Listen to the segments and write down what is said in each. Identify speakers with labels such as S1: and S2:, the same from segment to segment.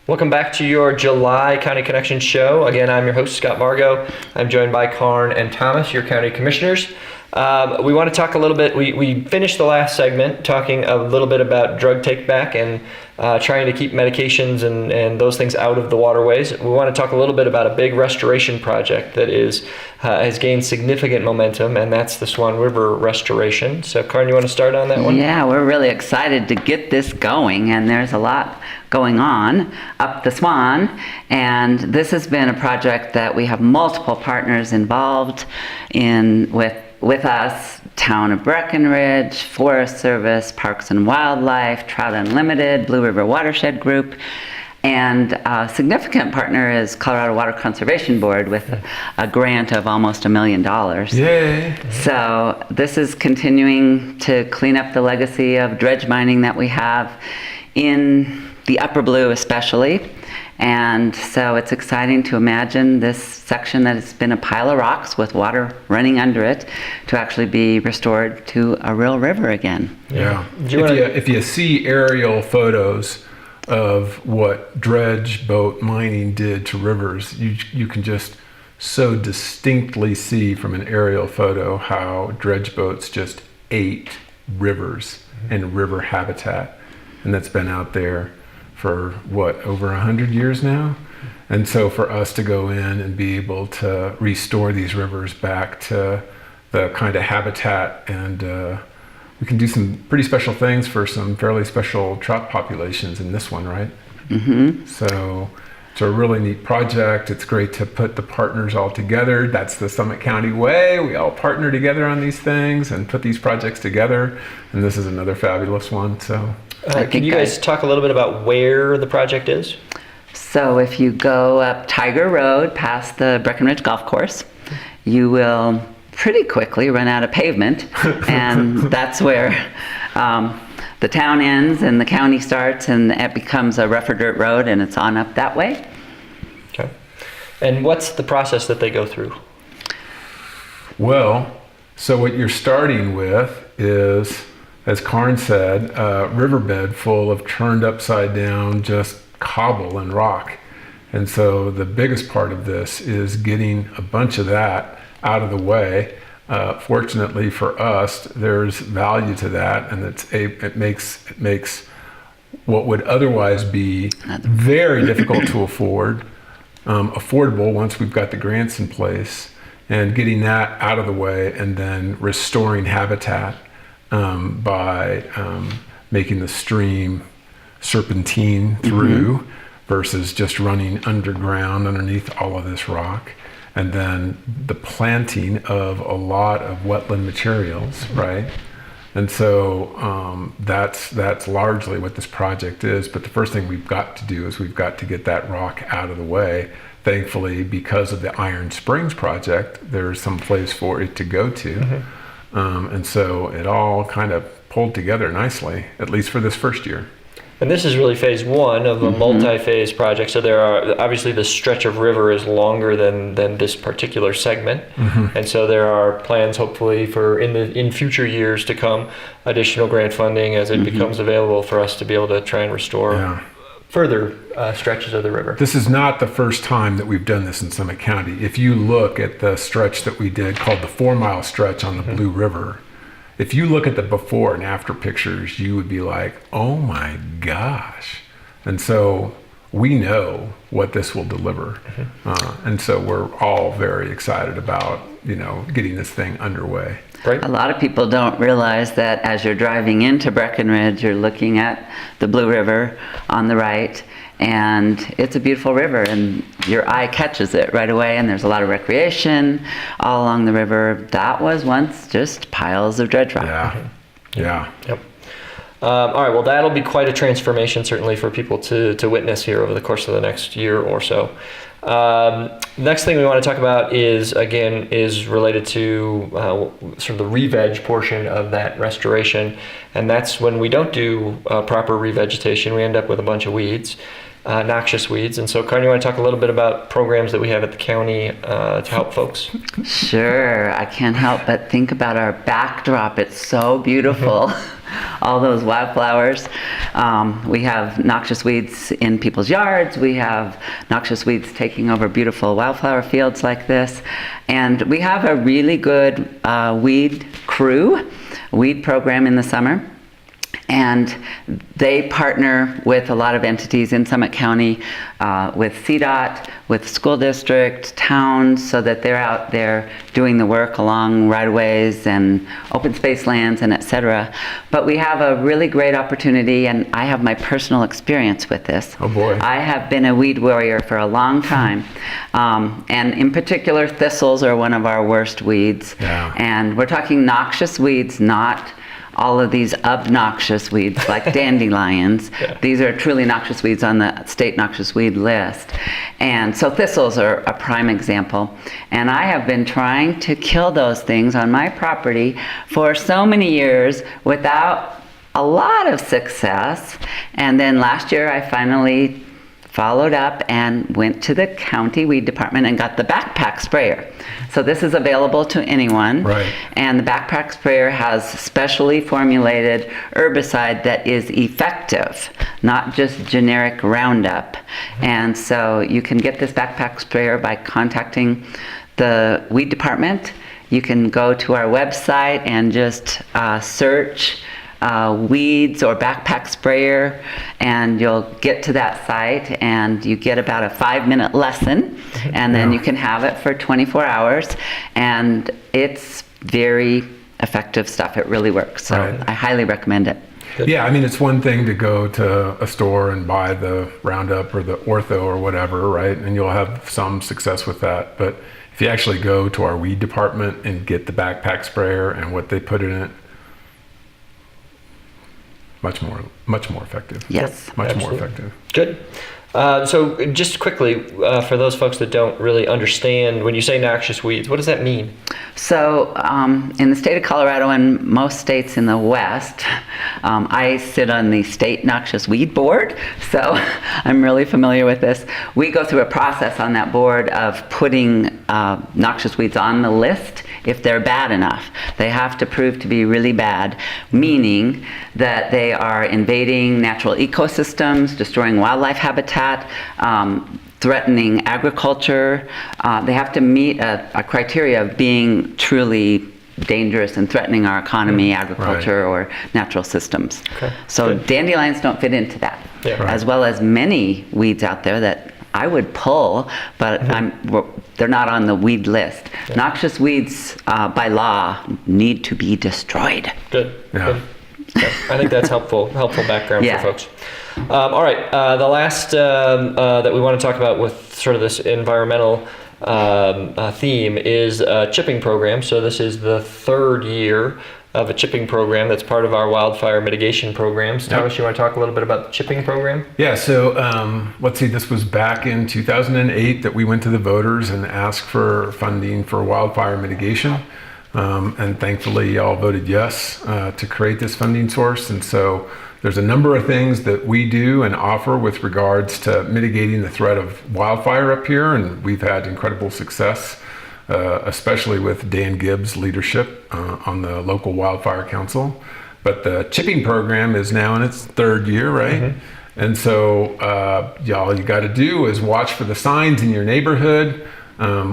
S1: Welcome back to your July County Connection show. Again, I'm your host, Scott Margo. I'm joined by Karn and Thomas, your county commissioners. We want to talk a little bit, we finished the last segment talking a little bit about drug take back and trying to keep medications and those things out of the waterways. We want to talk a little bit about a big restoration project that has gained significant momentum, and that's the Swan River Restoration. So Karn, you want to start on that one?
S2: Yeah, we're really excited to get this going, and there's a lot going on up the Swan, and this has been a project that we have multiple partners involved in with us: Town of Breckenridge, Forest Service, Parks and Wildlife, Trout Unlimited, Blue River Watershed Group, and a significant partner is Colorado Water Conservation Board with a grant of almost $1 million.
S3: Yay!
S2: So this is continuing to clean up the legacy of dredge mining that we have in the Upper Blue especially. And so it's exciting to imagine this section that has been a pile of rocks with water running under it to actually be restored to a real river again.
S3: Yeah. If you see aerial photos of what dredge boat mining did to rivers, you can just so distinctly see from an aerial photo how dredge boats just ate rivers and river habitat. And that's been out there for over 100 years now. And so for us to go in and be able to restore these rivers back to the kind of habitat, and we can do some pretty special things for some fairly special trout populations in this one, right? Mm-hmm. So it's a really neat project. It's great to put the partners all together. That's the Summit County way. We all partner together on these things and put these projects together. And this is another fabulous one. So
S1: can you guys talk a little bit about where the project is?
S2: So if you go up Tiger Road past the Breckenridge Golf Course, you will pretty quickly run out of pavement, and that's where the town ends and the county starts, and it becomes a rougher dirt road, and it's on up that way.
S1: Okay. And what's the process that they go through?
S3: Well, so what you're starting with is, as Karn said, a riverbed full of turned upside down just cobble and rock. And so the biggest part of this is getting a bunch of that out of the way. Fortunately for us, there's value to that, and it makes what would otherwise be very difficult to afford affordable once we've got the grants in place, and getting that out of the way, and then restoring habitat by making the stream serpentine through versus just running underground underneath all of this rock. And then the planting of a lot of wetland materials, right? And so that's largely what this project is. But the first thing we've got to do is we've got to get that rock out of the way. Thankfully, because of the Iron Springs project, there's some place for it to go to. And so it all kind of pulled together nicely, at least for this first year.
S1: And this is really phase one of a multi-phase project. So there are, obviously the stretch of river is longer than this particular segment. And so there are plans hopefully for in future years to come, additional grant funding as it becomes available for us to be able to try and restore further stretches of the river.
S3: This is not the first time that we've done this in Summit County. If you look at the stretch that we did called the 4-mile stretch on the Blue River, if you look at the before and after pictures, you would be like, oh my gosh. And so we know what this will deliver. And so we're all very excited about, getting this thing underway.
S1: Right.
S2: A lot of people don't realize that as you're driving into Breckenridge, you're looking at the Blue River on the right, and it's a beautiful river, and your eye catches it right away, and there's a lot of recreation all along the river. That was once just piles of dredge rock.
S3: Yeah.
S1: Yep. All right, well, that'll be quite a transformation, certainly, for people to witness here over the course of the next year or so. Next thing we want to talk about is related to sort of the re-veg portion of that restoration, and that's when we don't do proper revegetation, we end up with a bunch of weeds, noxious weeds. And so, Karn, you want to talk a little bit about programs that we have at the county to help folks?
S2: Sure. I can't help but think about our backdrop. It's so beautiful. all those wildflowers. We have noxious weeds in people's yards. We have noxious weeds taking over beautiful wildflower fields like this. And we have a really good weed program in the summer. And they partner with a lot of entities in Summit County, with CDOT, with school district, towns, so that they're out there doing the work along right-of-ways and open space lands and et cetera. But we have a really great opportunity, and I have my personal experience with this.
S3: Oh boy.
S2: I have been a weed warrior for a long time. And in particular, thistles are one of our worst weeds.
S3: Yeah.
S2: And we're talking noxious weeds, not all of these obnoxious weeds like dandelions.
S1: Yeah.
S2: These are truly noxious weeds on the state noxious weed list. And so thistles are a prime example. And I have been trying to kill those things on my property for so many years without a lot of success. And then last year I finally followed up and went to the county weed department and got the backpack sprayer. So this is available to anyone.
S3: Right.
S2: And the backpack sprayer has specially formulated herbicide that is effective, not just generic Roundup. And so you can get this backpack sprayer by contacting the weed department. You can go to our website and just search weeds or backpack sprayer, and you'll get to that site, and you get about a 5-minute lesson, and then you can have it for 24 hours, and it's very effective stuff. It really works, so
S3: Right.
S2: I highly recommend it.
S3: Yeah, I mean, it's one thing to go to a store and buy the Roundup or the Ortho or whatever, right? And you'll have some success with that. But if you actually go to our weed department and get the backpack sprayer and what they put in it, much more effective.
S2: Yes.
S3: Much
S1: Absolutely.
S3: more effective.
S1: Good. So just quickly, for those folks that don't really understand, when you say noxious weeds, what does that mean?
S2: So in the state of Colorado and most states in the West, I sit on the state noxious weed board, so I'm really familiar with this. We go through a process on that board of putting noxious weeds on the list if they're bad enough. They have to prove to be really bad, meaning that they are invading natural ecosystems, destroying wildlife habitat, threatening agriculture. They have to meet a criteria of being truly dangerous and threatening our economy, agriculture, or natural systems.
S1: Okay.
S2: So
S1: Good.
S2: dandelions don't fit into that,
S1: Yeah. Right.
S2: as well as many weeds out there that I would pull, but they're not on the weed list. Noxious weeds, by law, need to be destroyed.
S1: Good.
S3: Yeah.
S1: Good. Okay. I think that's helpful background
S2: Yeah.
S1: for folks. All right. The last that we want to talk about with sort of this environmental theme is a chipping program. So this is the third year of a chipping program that's part of our wildfire mitigation programs. Thomas, you want to talk a little bit about the chipping program?
S3: Yeah, so let's see, this was back in 2008 that we went to the voters and asked for funding for wildfire mitigation. And thankfully, y'all voted yes to create this funding source. And so there's a number of things that we do and offer with regards to mitigating the threat of wildfire up here. And we've had incredible success, especially with Dan Gibbs' leadership on the local wildfire council. But the chipping program is now in its third year, right? Mm-hmm. And so all you got to do is watch for the signs in your neighborhood.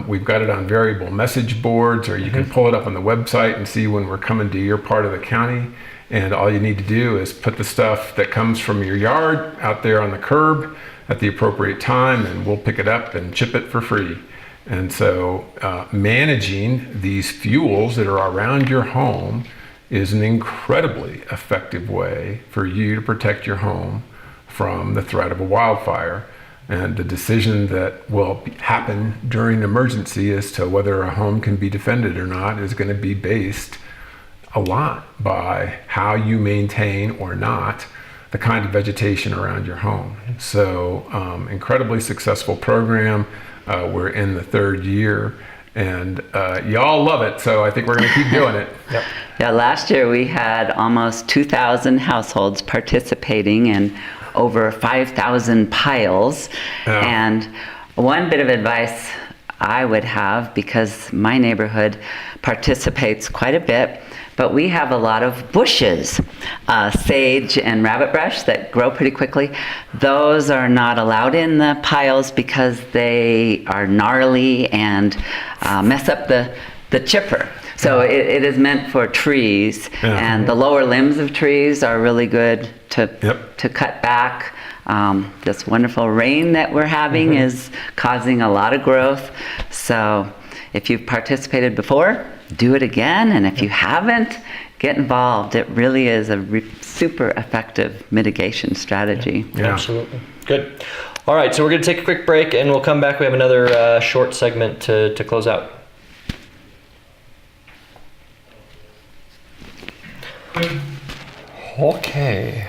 S3: We've got it on variable message boards, or you can pull it up on the website and see when we're coming to your part of the county. And all you need to do is put the stuff that comes from your yard out there on the curb at the appropriate time, and we'll pick it up and chip it for free. And so managing these fuels that are around your home is an incredibly effective way for you to protect your home from the threat of a wildfire. And the decision that will happen during an emergency as to whether a home can be defended or not is going to be based a lot by how you maintain or not the kind of vegetation around your home. So incredibly successful program. We're in the third year, and y'all love it, so I think we're going to keep doing it.
S1: Yep.
S2: Yeah, last year we had almost 2,000 households participating in over 5,000 piles.
S3: Yeah.
S2: And one bit of advice I would have, because my neighborhood participates quite a bit, but we have a lot of bushes, sage and rabbit brush that grow pretty quickly. Those are not allowed in the piles because they are gnarly and mess up the chipper. So it is meant for trees, and the lower limbs of trees are really good to cut back. This wonderful rain that we're having is causing a lot of growth. So if you've participated before, do it again. And if you haven't, get involved. It really is a super effective mitigation strategy.
S1: Yeah. Absolutely. Good. All right, so we're going to take a quick break and we'll come back. We have another short segment to close out. Okay.